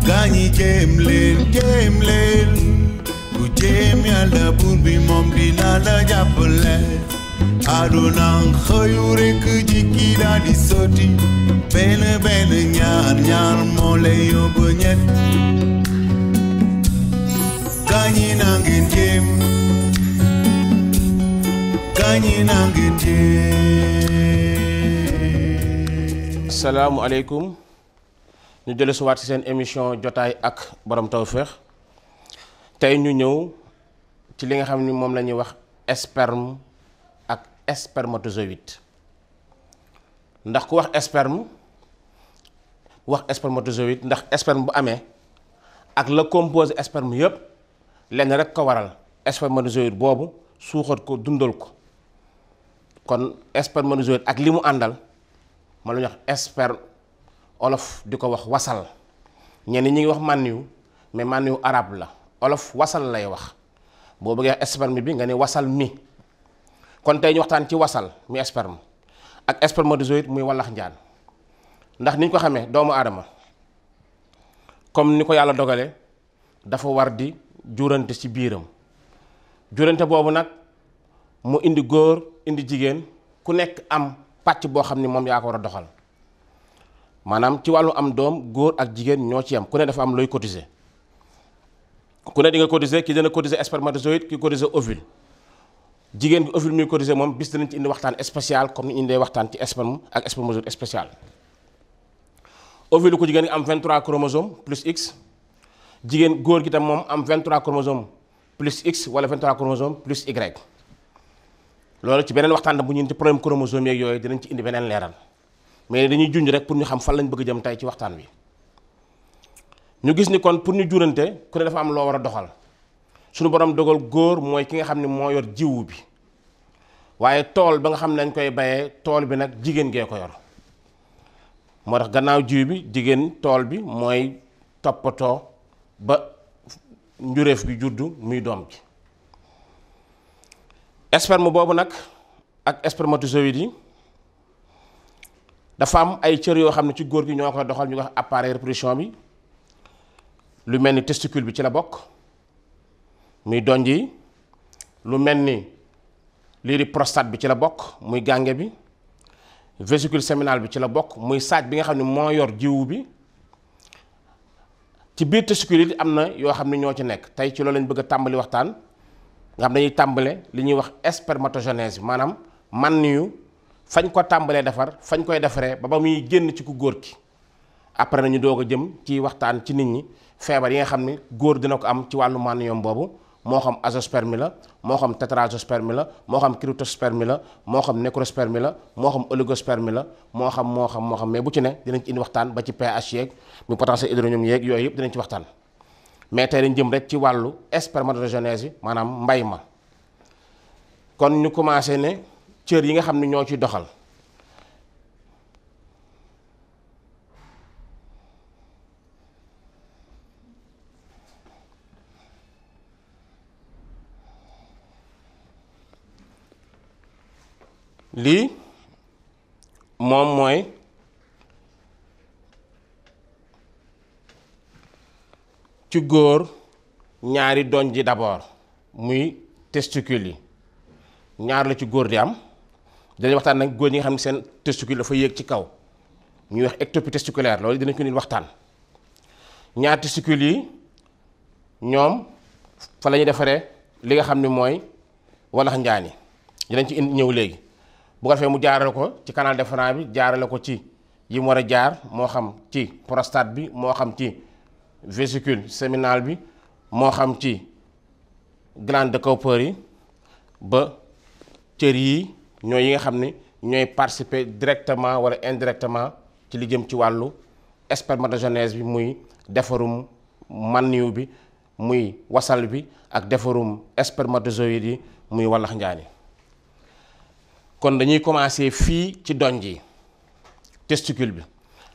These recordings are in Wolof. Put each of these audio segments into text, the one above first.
gaañi jéem leen ku jéem yàlla buur bi moom dina la jàppale aduna xëyu rekk jikki daal di sotti benn ñaar moo lay yóbbu ñett gaañi na ngeen jéem asalaamaaleykum ñu jële suwaat ci seen émission jotaay ak borom tawféex tey ñu ñëw ci li nga xam ni moom la ñuy wax sperme ak spermatozoïde ndax ku wax sperme wax spermatozoïde ndax sperme bu amee ak la composé sperme yépp lenn rek ko waral spermatozoïde boobu suuxat ko dundal ko kon spermatozoïde ak li mu àndal ma la ñuy wax sperme olof di ko wax wasal ñenn ñi ngi wax mànniw mais mànniw arab la olof wasal lay wax boo bëggee sperme bi nga ne wasal mi kon tey ñu waxtaan ci wasal mi sperme ak spermatozoïde muy wallax njaan ndax niñ ko xamee doomu aadama comme ni ko yàlla dogale dafa war di jurante ci biiram jurante boobu nag mu indi góor indi jigéen ku nekk am pàcc boo xam ni moom yaa ko war a doxal maanaam ci wàllu am doom góor ak jigéen ñoo ci am ku ne dafa am looy cotiser ku ne di nga cotiser ki dina cotiser spermatozoïde ki cotiser ovule jigéen gi ovule muy cotiser moom bis dinañ ci indi waxtaan spécial comme ni indee waxtaan ci sperme ak spermatozoïde spécial ovule ku jigéen gi am 23 chromosomes plus x jigéen góor gi tam moom am 23 chromosomes plus x wala 23 chromosomes plus y loolu ci beneen waxtaan bu ñu ci problème chromosome yeeg yooyu dinañ ci indi beneen leeral mais dañuy junj rek pour ñu xam fan lañ bëgg jëm tey ci waxtaan wi ñu gis ni kon pour ñu jurante ku ne dafa am loo war a doxal suñu borom dogal góor mooy ki nga xam ne moo yor jiwu bi waaye tool ba nga xam ne dañ koy bayee tool bi nag jigéen gee ko yor moo tax gannaaw jiw bi jigéen tool bi mooy toppatoo ba njuréef gi juddu muy doom ji sperme boobu nag ak spermatozoïde yi dafa am ay cër yoo xam ne ci góor gi ñoo koy doxal ñu wax appareil reproduction bi lu mel ni testicule bi ci la bokk muy donj yi lu mel ni lii di prostate bi ci la bokk muy gànge bi vésicule séminale bi ci la bokk muy saaj bi nga xam ne moo yor jiwu bi ci biir testicule yi am na yoo xam ne ñoo ci nekk tey ci loolu lañ bëgg a tàmbali waxtaan nga xam dañuy tàmbale li ñuy wax spermatogenèse bi maanaam man yu fañ ko tàmbalee defar fañ koy defaree ba muy génn ci ku góor ki après nañu doog a jëm ci waxtaan ci nit ñi feebar yi nga xam ne góor dina ko am ci wàllu mànniyoom boobu moo xam azoospermie la moo xam tétrazoospermie la moo xam cryptospermie la moo xam nécrospermie la moo xam oligospermie la moo xam mais bu ci ne dinañ ci indi waxtaan ba ci pH yeeg mu potentiel hydronium yeeg yooyu yëpp dinañ ci waxtaan mais tey dañ jëm rek ci wàllu spermatogenèse yi maanaam mbay ma kon ñu commencé ne cër yi nga xam ne ñoo ci doxal lii moom mooy ci góor ñaari doñ ji d'abord muy testicule yi ñaar la ci góor di am dinañ waxtaan nag góor ñi nga xam ne seen testicule dafa yéeg ci kaw ñuy wax ectopie testiculaire loolu dinañ ko nit waxtaan ñaar testicule yi ñoom fa la ñuy defaree li nga xam ne mooy wallax njaan yi dinañ ci indi ñëw léegi bu ko defee mu jaarale ko ci canal déférent bi jaarale ko ci yi mu war a jaar moo xam ci prostate bi moo xam ci vésicule séminale bi moo xam ci glande de Cowper yi ba cër yi ñooy yi nga xam ne ñooy participer directement wala indirectement ci li jëm ci wàllu spermatogenèse bi muy defarum manniw bi muy wasal bi ak defarum spermatozoïde yi muy wallax njaani kon dañuy commencer fii ci donj yi testicule bi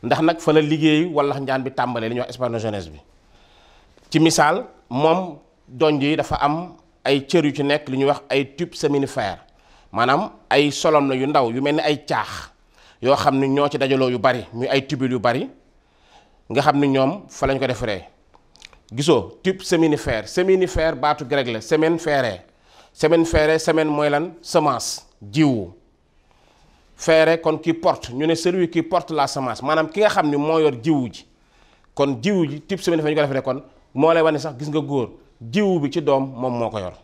ndax nag fa la liggéeyu wallax njaan bi tàmbalee li ñuy wax spermatogenèse bi ci misaal moom donj yi dafa am ay cër yu ci nekk li ñuy wax ay tube séminifère maanaam ay solom la yu ndaw yu mel ni ay caax yoo xam ne ñoo ci dajaloo yu bari muy ay tubule yu bari nga xam ni ñoom fa lañ ko defaree. gisoo tube séminifère baatu grec la semaine ferrée semaine mooy lan semence jiwu ferré kon qui porte ñu ne celui qui porte la semence maanaam ki nga xam ni moo yor jiwu ji kon jiwu ji tube séminifère ñu ko defaree kon moo lay wane sax gis nga góor jiwu bi ci doom moom moo ko yor.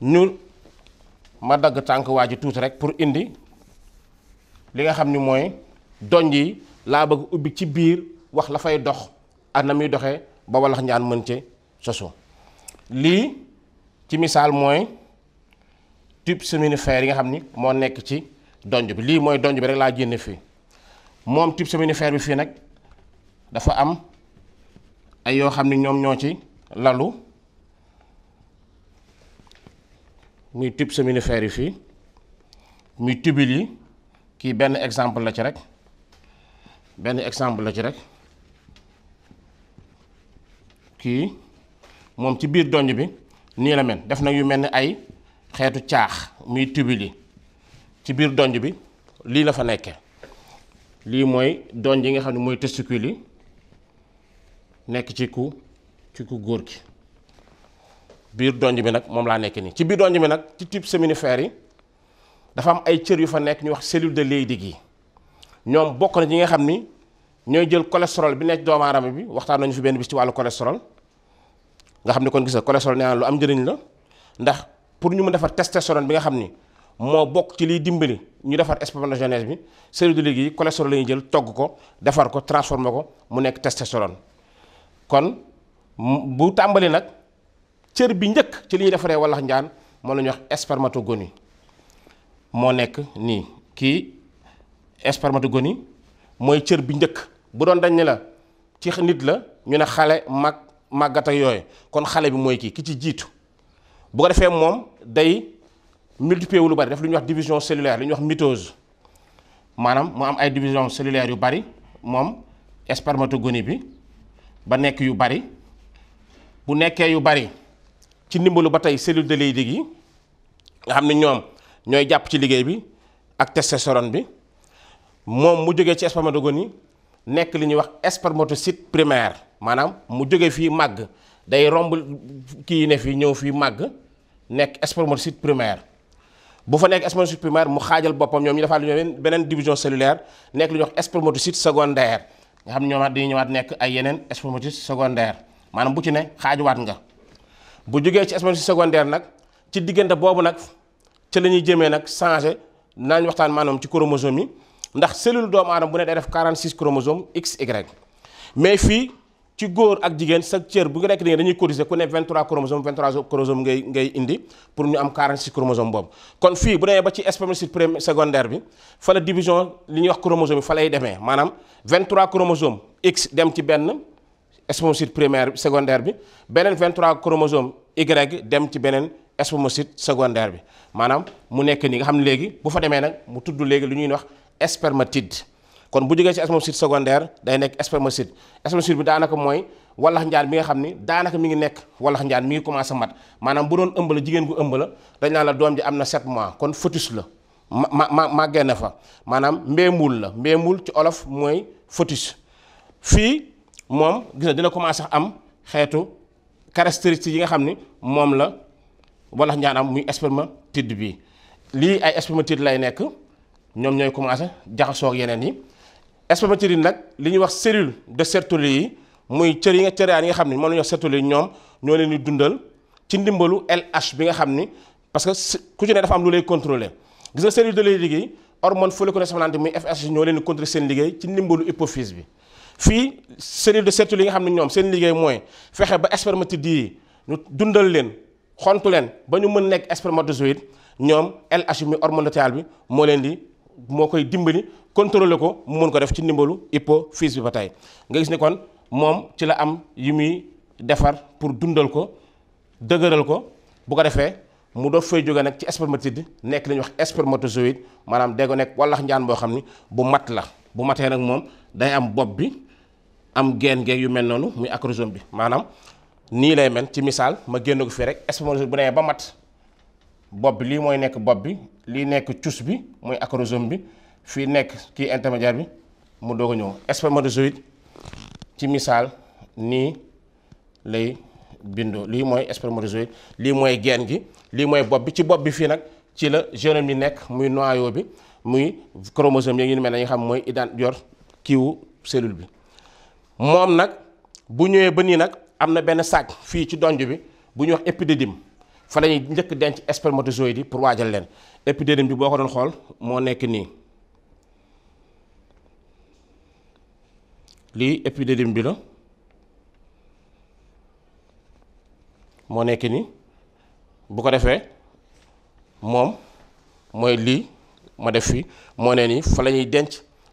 ñu ma dagg tànk waa ji tuuti rek pour indi li nga xam ni mooy donj yi laa bëgg ubbi ci biir wax la fay dox ak na muy doxee ba walax njaan mën ci sosu. lii ci misaal mooy tube séminifère yi nga xam ni moo nekk ci donj bi lii mooy donj bi rek laa génne fii moom tube séminifère bi fii nag dafa am ay yoo xam ni ñoom ñoo ci lalu muy tube séminifère yi fii muy tubule yi kii benn exemple la ci rek kii moom ci biir donj bi nii la mel def na yu mel ni ay xeetu caax muy tubule yi ci biir donj bi lii la fa nekkee lii mooy donj yi nga xam ne mooy testicule yi nekk ci ku góor gi biir donj bi nag moom laa nekk nii ci biir donj bi nag ci tube séminifère yi dafa am ay cër yu fa nekk ñu wax cellule de Leydig yi ñoom bokk na ñi nga xam ni ñooy jël cholestérol bi nekk doomu aadama bi waxtaan nañu fi benn bis ci wàllu cholestérol nga xam ni kon gis nga cholestérol nee naa lu am njëriñ la ndax pour ñu mu defar testostérone bi nga xam ni moo bokk ci liy dimbali ñu defar spermatogenèse bi cellule de Leydig yi cholestérol la ñuy jël togg ko defar ko transformé ko mu nekk testostérone kon bu tàmbali nag cër bi njëkk ci li ñuy defaree walax njaan moo la ñuy wax spermatogonie moo nekk nii kii spermatogonie mooy cër bi njëkk bu doon dañ ne la ci nit la ñu ne xale màggat ak yooyu kon xale bi mooy ki ci jiitu bu ko defee moom day multiplier wu lu bari def lu ñuy wax division cellulaire lu ñuy wax mitose maanaam mu am ay division cellulaire yu bari moom spermatogonie bi ba nekk yu bari bu nekkee yu bari ci ndimbalu ba tey cellule de Leydig yi nga xam ne ñoom ñooy jàpp ci liggéey bi ak testostérone bi moom mu jógee ci spermatogonie nekk li ñuy wax spermatocyte primaire maanaam mu jógee fii màgg day romb kii ne fii ñëw fii màgg nekk spermatocyte primaire bu fa nekk spermatocyte primaire mu xaajal boppam ñoom ñu defaat lu ñu beneen division cellulaire nekk li ñuy wax spermatocyte secondaire nga xam ne ñoom dañuy ñëwaat nekk ay yeneen spermatocyte secondaire maanaam bu ci ne xaajuwaat nga bu jógee ci spermatocyte secondaire nag ci diggante boobu nag ca la ñuy jëmee nag changé naañ waxtaan maanaam ci chromosome yi ndax cellule doomu aadama bu ne day def 46 chromosome XY mais fii ci góor ak jigéen sa cër bu nga nekk dañuy cotiser ku ne 23 chromosome ngay indi pour ñu am 46 chromosome boobu kon fii bu demee ba ci spermatocyte secondaire bi fa la division li ñuy wax chromosome yi fa lay demee maanaam 23 chromosome X dem ci benn spermatocyte primaire secondaire bi beneen 23 chromosome Y dem ci beneen spermatocyte secondaire bi maanaam mu nekk nii nga xam ne léegi bu fa demee nag mu tudd léegi lu ñuy wax spermatide kon bu jógee ci spermatocyte secondaire day nekk spermatocyte bi daanaka mooy walax njaan bi nga xam ni daanaka mi ngi nekk walax njaan mi ngi commencé mat maanaam bu doon ëmb la jigéen gu ëmb la dañ naan la doom ji am na 7 mois kon fœtus la màggee na fa maanaam mbeemul la mbeemul ci olof mooy fœtus fii moom gis na dina commencé am xeetu caractéristiques yi nga xam ni moom la walax njaan am muy spermatide bi lii ay spermatide lay nekk ñoom ñooy commencé jaxasoo ak yeneen yi spermatide nag li ñuy wax cellule de Sertoli yi muy cër yi nga xam ni moom la ñuy wax Sertoli yi ñoom ñoo leen di dundal ci ndimbalu LH bi nga xam ni parce que ku ci ne dafa am lu lay contrôler gis nga cellule de Leydig yi hormone folliculo-stimulante muy FSH ñoo leen di contrôler seen liggéey ci ndimbalu hypophyse bi fii cellule de Sertoli yi nga xam ne ñoom seen liggéey mooy fexe ba spermatide yi ñu dundal leen xontu leen ba ñu mën nekk spermatozoïde ñoom LH mi hormone lutéal bi moo koy dimbali contrôler ko mu mën ko def ci ndimbalu hypophyse bi ba tey nga gis ni kon moom ci la am yi muy defar pour dundal ko dëgëral ko bu ko defee mu doon fay jóge nag ci spermatide nekk li ñuy wax spermatozoïde maanaam dégg nekk walax njaan boo xam ni bu mat la bu matee nag moom day am bopp bi am geen geeg yu mel noonu muy acrosome bi maanaam nii lay mel ci misaal ma génn ko fii rek spermatozoïde bu demee ba mat bopp bi lii mooy nekk bopp bi lii nekk cus bi mooy acrosome bi fii nekk kii intermédiaire bi mu doog a ñëw. Spermatozoïde ci misaal nii lay bindoo lii mooy spermatozoïde lii mooy geen gi lii mooy bopp bi. ci bopp bi fii nag ci la génome yi nekk muy noyau bi muy chromosome yi ñu mel ne nga xam mooy yor kiiwu cellule bi. moom nag bu ñëwee ba nii nag am na benn sac fii ci donj bi bu ñuy wax épididyme fa la ñuy njëkk denc spermatozoïde yi pour waajal leen. épididyme bi boo ko doon xool moo nekk nii lii épididyme bi la moo nekk nii bu ko defee moom mooy lii ma def fii moo ne nii fa la ñuy denc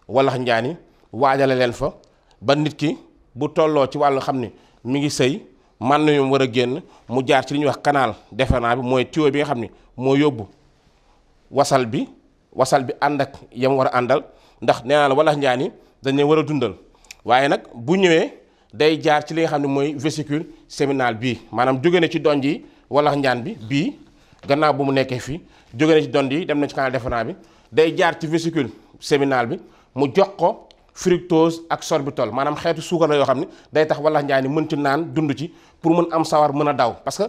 wallax njaani waajale leen fa ba nit ki bu tolloo ci wàllu xam ni mi ngi sëy man na ñoom war a génn mu jaar ci li ñuy wax canal déférent bi mooy tuyau bi nga xam ni moo yóbbu wasal bi ànd ak yam war a àndal ndax nee naa la wallax njaani dañ leen war a dundal waaye nag bu ñëwee day jaar ci li nga xam ne mooy vésicule séminale bii maanaam jóge na ci donj yi wallax njaan bi bii gannaaw bu mu nekkee fii jóge na ci donj yi dem na ci canal déférent bi day jaar ci vésicule séminale bi mu jox ko fructose ak sorbitol maanaam xeetu suukar la yoo xam ne day tax wallax njaan yi mën ci naan dund ci pour mën am sawar mën a daw parce que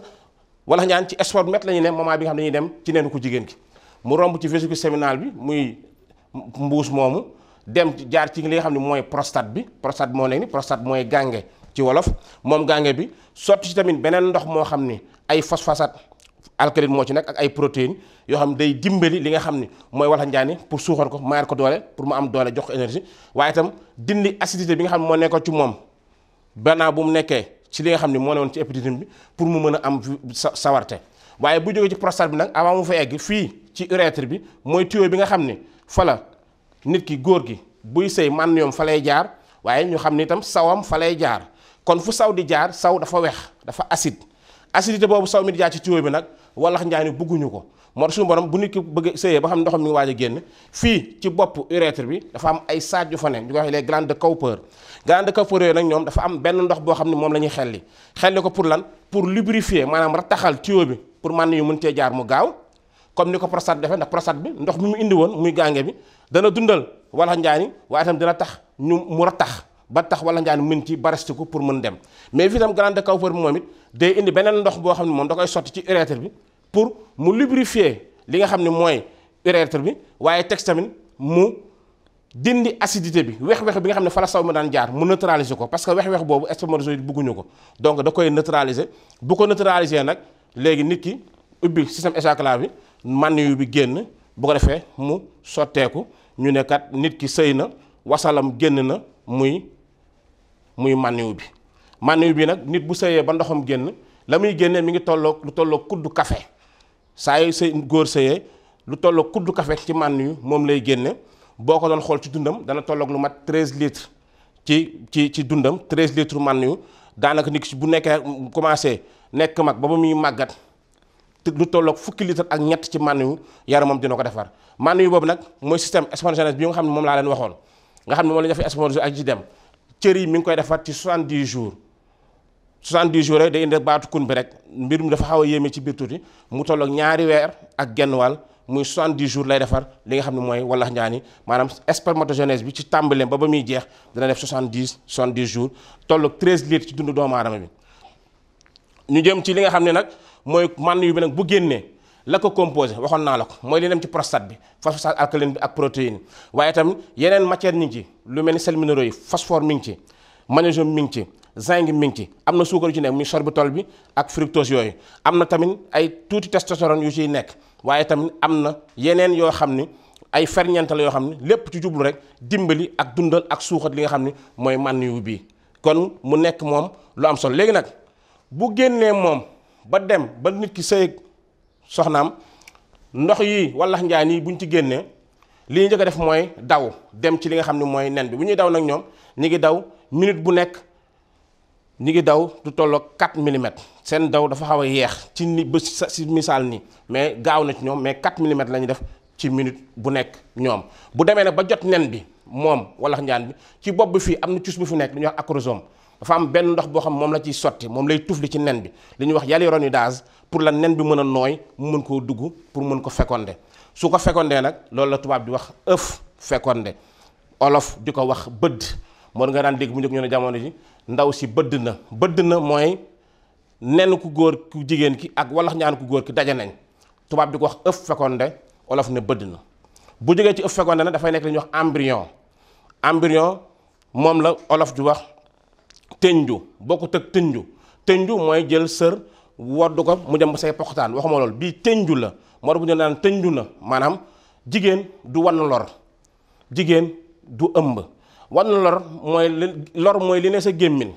wallax njaan ci sport met la ñuy ne moment bi nga xam ne dañuy dem ci neenu ko jigéen ki mu romb ci vésicule séminale bi muy mbuus moomu dem jaar ci li nga xam ne mooy prostate bi prostate moo nekk ni prostate mooy gànge ci wolof moom gànge bi sotti ci tamit beneen ndox moo xam ni ay phosphate alcaline moo ci nekk ak ay protéines yoo xam day dimbali li nga xam ni mooy wallax njaani pour suuxal ko mayaat ko doole pour mu am doole jox ko énergie waaye itam dindi acidité bi nga xam ne moo nekkoon ci moom banaa bu mu nekkee ci li nga xam ne moo newoon ci épididyme bi pour mu mën a am sawarte waaye bu jógee ci prostate bi nag avant mu fa egg fii ci urètre bi mooy tuyau bi nga xam ne fa la nit ki góor gi buy sëy man ñoom fa lay jaar waaye ñu xam ni itam sawam fa lay jaar kon fu saw di jaar saw dafa wex dafa acide acidité boobu saw mi di jaar ci tuyau bi nag wallax njaani bugguñu ko moo tax suñu borom bu nit ki bëgg sëyee ba xam ndoxam mi ngi waaj a génn fii ci bopp urètre bi dafa am ay saaj yu fa ne ñu koy wax les glandes de Cowper glandes de Cowper yooyu nag ñoom dafa am benn ndox boo xam ne moom la ñuy xelli ko pour lan pour lubrifier maanaam rattaxal tuyau bi pour man yu mën cee jaar mu gaaw comme ni ko prostate defee ndax prostate bi ndox mi mu indi woon muy gànge bi dana dundal wallax njaani waaye itam dina tax mu rattax ba tax wallax njaani mën ci barastiku pour mën dem mais fii tam glande de Cowper bi moom it day indi beneen ndox boo xam ne moom da koy sotti ci urètre bi pour mu lubrifier li nga xam ne mooy urètre bi waaye teg tamit mu dindi acidité bi wex-wex bi nga xam ne fa la saw ma daan jaar mu neutraliser ko parce que wex-wex boobu spermatozoïde bëgguñu ko donc da koy neutraliser bu ko neutraliser nag léegi nit ki ubbi système éjaculatoire bi mànniyu bi génn bu ko defee mu sotteeku ñu ne kat nit ki sëy na wasalam génn na muy mànniyu bi nag nit bu sëyee ba ndoxam génn la muy génnee mi ngi tolloog lu tolloog kuddu café saa yu sëy góor sëyee lu tolloog kuddu café ci mànniyu moom lay génne boo ko doon xool ci dundam dana tolloog lu mat 13 litres ci dundam 13 litres mànniyu daanaka nit ki bu nekkee commencé nekk mag ba muy màggat lu tolloog fukki litre ak ñett ci mànniyu yaramam dina ko defar mànniyu boobu nag mooy système spermatogenèse bi nga xam ne moom laa leen waxoon nga xam ne moom la ñu defee spermatozoïde ak ci dem cër yi mi ngi koy defar ci 70 jours 70 jours rek day indi baatu kun bi rek mbir mi dafa xaw a yéeme ci biir tuuti mu tolloog ñaari weer ak genn wàll muy 70 jours lay defar li nga xam ne mooy wallax njaani maanaam spermatogenèse bi ci tàmbaleem ba muy jeex dina def 70 jours tolloog 13 litres ci dundu doomu aadama bi ñu jëm ci li nga xam ne nag mooy mànniyu bi nag bu génnee la ko composé waxoon naa la ko mooy li dem ci prostate bi phosphate alcaline bi ak protéine waaye itam yeneen matière ñu ngi ci lu mel ni sels minéraux yi phosphore mi ngi ci magnésium mi ngi ci zinc mi ngi ci am na suukar yu ci nekk muy sorbitol bi ak fructose yooyu am na tamit ay tuuti testostérone yu ciy nekk waaye tamit am na yeneen yoo xam ni ay ferñeent la yoo xam ni lépp ci jublu rek dimbali ak dundal ak suuxat li nga xam ni mooy mànniyu bii kon mu nekk moom lu am solo léegi nag bu génnee moom ba dem ba nit ki sëy soxnaam ndox yi wallax njaan yi buñ ci génnee li ñu njëkk a def mooy daw dem ci li nga xam ne mooy nen bi bu ñuy daw nag ñoom ñi ngi daw minute bu nekk ñi ngi daw du tolloog 4 millimètres seen daw dafa xaw a yeex ci ni ba si misaal nii mais gaaw na ci ñoom mais 4 millimètres la ñuy def ci minute bu nekk ñoom bu demee nag ba jot nen bi moom wallax njaan bi ci bopp bi fii am na cus bu fi nekk lu ñuy wax acrosome dafa am benn ndox boo xam moom la ciy sotti moom lay tufli ci nen bi li ñuy wax hyaluronidase pour la nen bi mën a nooy mu mën koo dugg pour mën ko féconder su ko féconder nag loolu la tubaab di wax œuf fécondé olof di ko wax bëdd moo nga daan dégg bu njëkk ñu ne jamono ji ndaw si bëdd na mooy nen ku góor ku jigéen ki ak walax ñaan ku góor ki daje nañ tubaab di ko wax œuf fécondé olof ne bëdd na. bu jógee ci œuf fécondé nag dafay nekk li ñuy wax embryon moom la olof di wax tënju bokkut ak tënju mooy jël sër woddu ko mu dem ba say poxtaan waxuma loolu bii tënju la moo tax bu ñu naan tënju na maanaam jigéen du wan lor jigéen du ëmb wan lor mooy li ne sa gémmiñ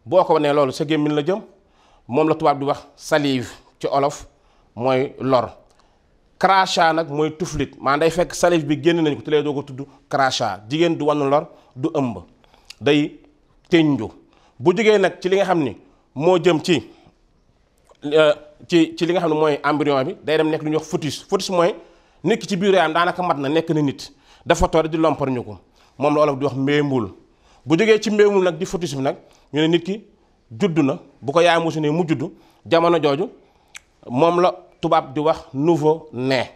boo ko wanee loolu sa gémmiñ la jëm moom la tubaab di wax salive ci olof mooy lor. crachat nag mooy tuflit maanaam day fekk salive bi génn nañ ko te lay doo ko tudd crachat jigéen du wan lor du ëmb day tënju. bu jógee nag ci li nga xam ni moo jëm ci li nga xam ne mooy embryon bi day dem nekk lu ñuy wax fœtus mooy nit ki ci biir yaayam daanaka mat na nekk na nit dafa toog di lompar ñu ko moom la olof di wax mbéemul. bu jógee ci mbéemul nag di fœtus bi nag ñu ne nit ki judd na bu ko yaay musu ne mu judd jamono jooju moom la tubaab di wax nouveau-né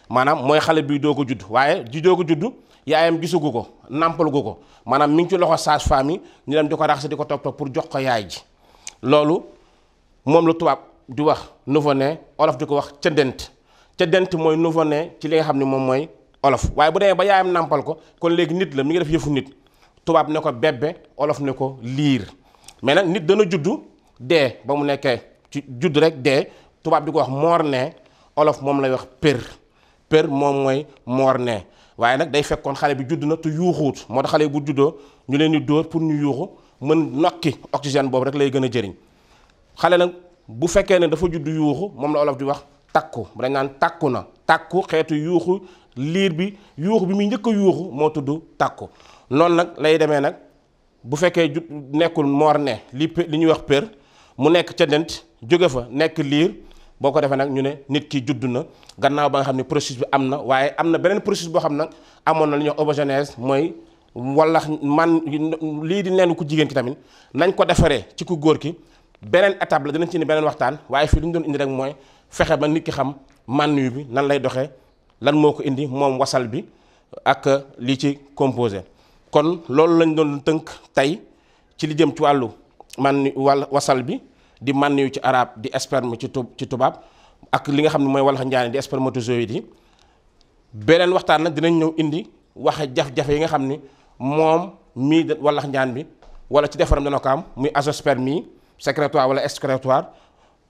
maanaam mooy xale bi doo ko judd waaye ji doo ko judd yaayam gisugu ko nàmpalugu ko maanaam mi ngi ci loxo sage-femme yi ñu dem di ko raxas di ko toppatoo pour jox ko yaay ji loolu moom la tubaab di wax nouveau-né olof di ko wax cëddent mooy nouveau-né ci li nga xam ne moom mooy olof waaye bu demee ba yaayam nàmpal ko kon léegi nit la mi ngi def yëfu nit tubaab ne ko bébé olof ne ko liir mais nag nit dana juddu dee ba mu nekkee ci judd rek dee tubaab di ko wax mort-né olof moom lay wax per moom mooy mort-né waaye nag day fekkoon xale bi judd na te yuuxuut moo tax xale bu juddoo ñu leen di dóor pour ñu yuuxu mën nokki oxygène boobu rek lay gën a jëriñ xale nag bu fekkee ne dafa judd yuuxu moom la olof di wax takku dañ naan takku na takku xeetu yuuxu liir bi yuuxu bi muy njëkk a yuuxu moo tudd takku noonu nag lay demee nag bu fekkee nekkul mort-né li ñuy wax per mu nekk ca dent jóge fa nekk liir boo ko defee nag ñu ne nit ki judd na gannaaw ba nga xam ne processus bi am na waaye am na beneen processus boo xam nag amoon na li ñuy wax ovogenèse mooy wala man lii di nenu ku jigéen ki tamit nañ ko defaree ci ku góor ki beneen étape la dinañ ci indi beneen waxtaan waaye fii li ñu doon indi rek mooy fexe ba nit ki xam mànniyu bi nan lay doxee lan moo ko indi moom wasal bi ak lii ci composé kon loolu lañ doon tënk tey ci li jëm ci wàllu wasal bi di mànniyu ci arab di sperme ci tubaab ak li nga xam ne mooy walax njaani di spermatozoïde yi beneen waxtaan nag dinañ ñëw indi waxe jafe-jafe yi nga xam ni moom mii walax njaan bi wala ci defaram dana ko am muy azoospermie sécrétoire wala excrétoire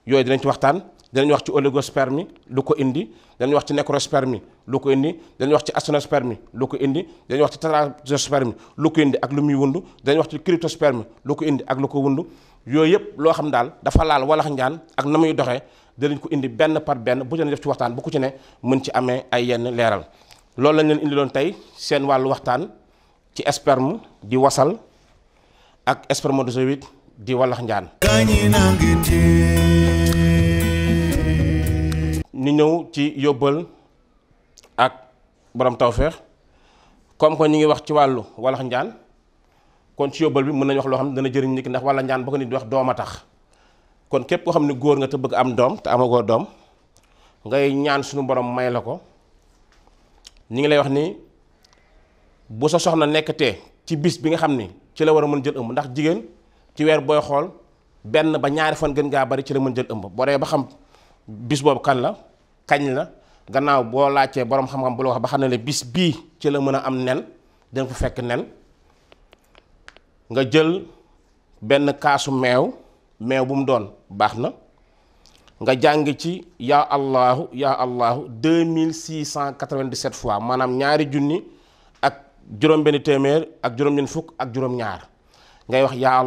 yooyu dinañ ci waxtaan dinañ wax ci oligospermie lu ko indi dinañ wax ci nécrospermie lu ko indi dinañ wax ci actinospermie lu ko indi dinañ wax ci tératospermie lu ko indi ak lu muy wundu dinañ wax ci cryptospermie lu ko indi ak lu ko wundu yooyu yëpp loo xam daal dafa laal walax njaan ak na muy doxee dinañ ko indi benn par benn bu ci ne def ci waxtaan bu ku ci ne mën ci amee ay yenn leeral loolu lañ leen indi loon tey seen wàllu waxtaan ci sperme di wasal ak spermatozoïde di walax njaan ñu ñëw ci yóbbal ak borom tawfeex comme que ñu ngi wax ci wàllu walax njaan kon ci yóbbal bi mën nañu wax loo xam ne dana jëriñ nit ki ndax wala njaan ba ko nit di wax doom a tax kon képp koo xam ne góor nga te bëgg am doom te amagoo doom ngay ñaan suñu borom may la ko ñi ngi lay wax ni bu sa soxna nekkatee ci bis bi nga xam ni ci la war a mën jël ëmb ndax jigéen ci weer booy xool benn ba ñaari fan gën ngaa bari ci la mën jël ëmb boo dee ba xam bis boobu kan la kañ la gannaaw boo laajtee borom xam-xam bu la wax ba xam ne bis bii ci la mën a am nen danga ko fekk nen nga jël benn kaasu meew bu mu doon baax na nga jàng ci yaa allahu 2697 fois maanaam ñaari junni ak juróom-benn téeméer ak juróom-ñeent fukk ak juróom-ñaar ngay wax yaa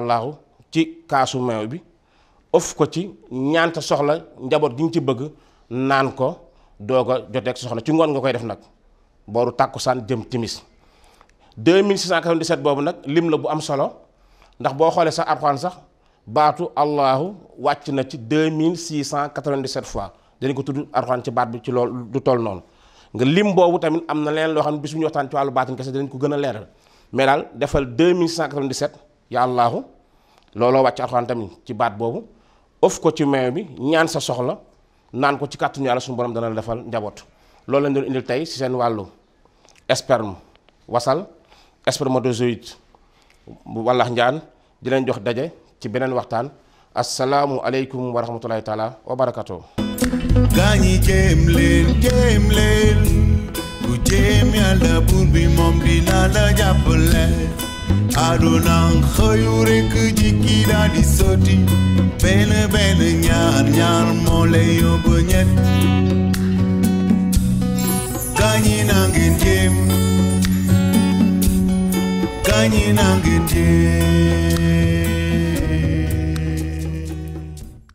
allahu ci kaasu meew bi ëf ko ci ñaanta soxla njaboot gi nga ci bëgg naan ko doog a joteeg soxla ci ngoon nga koy def nag booru tàkkusaan jëm timis 2697 boobu nag lim la bu am solo ndax boo xoolee sax Alxuraan sax baatu allahu wàcc na ci 2697 fois dañ ko tudd Alxuraan ci baat bi ci loolu du toll noonu nga lim boobu tamit am na leen loo xam ne bis bu ñu waxtaan ci wàllu baatin kese dinañ ko gën a leeral mais daal defal 2697 ya allahu looloo wàcc Alxuraan tamit ci baat boobu ëf ko ci meew bi ñaan sa soxla naan ko ci kàttanu Yàlla suñu borom dana la defal njaboot loolu lañ doon indil tey ci seen wàllu sperme wasal spermatozoïde wallax njaan di leen jox daje ci beneen waxtaan asalaamu aleykum wa rahmatullahi taala wa barakatuh. gaañi jéem leen ku jéem yàlla buur bi moom dina la jàppale aduna xëyu rekk jikki daal di sotti benn ñaar moo lay yóbbu ñett gaañi na ngeen jéem